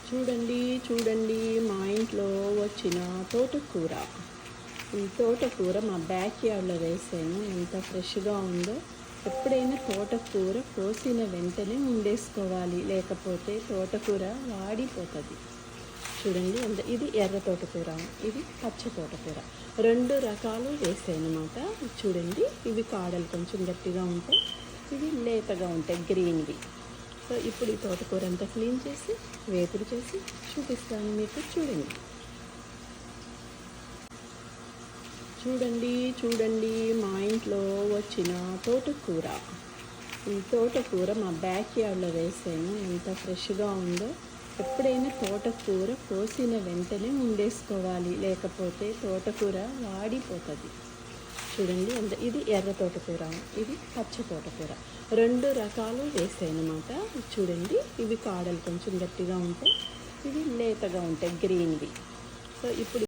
చూడండి చూడండి మా ఇంట్లో వచ్చిన తోటకూర. ఈ తోటకూర మా బ్యాక్ యార్డ్లో వేసాను. ఎంత ఫ్రెష్గా ఉందో. ఎప్పుడైనా తోటకూర కోసిన వెంటనే వండేసుకోవాలి, లేకపోతే తోటకూర వాడిపోతుంది. చూడండి ఇది ఎర్ర తోటకూర, ఇది పచ్చ తోటకూర, రెండు రకాలు వేసాను అన్నమాట. చూడండి, ఇవి కాడలు కొంచెం గట్టిగా ఉంటాయి, ఇవి లేతగా ఉంటాయి గ్రీన్వి. సో ఇప్పుడు ఈ తోటకూర అంతా క్లీన్ చేసి వేపుడు చేసి చూపిస్తాను మీకు. చూడండి చూడండి చూడండి మా ఇంట్లో వచ్చిన తోటకూర. ఈ తోటకూర మా బ్యాక్ యార్డ్లో వేసాను. ఎంత ఫ్రెష్గా ఉందో. ఎప్పుడైనా తోటకూర కోసిన వెంటనే వండేసుకోవాలి, లేకపోతే తోటకూర వాడిపోతుంది. చూడండి ఇది ఎర్ర తోటకూర, ఇది పచ్చ తోటకూర, రెండు రకాలు వేసాను అన్నమాట. చూడండి, ఇవి కాడలు కొంచెం గట్టిగా ఉంటాయి, ఇవి లేతగా ఉంటాయి గ్రీన్వి. సో ఇప్పుడు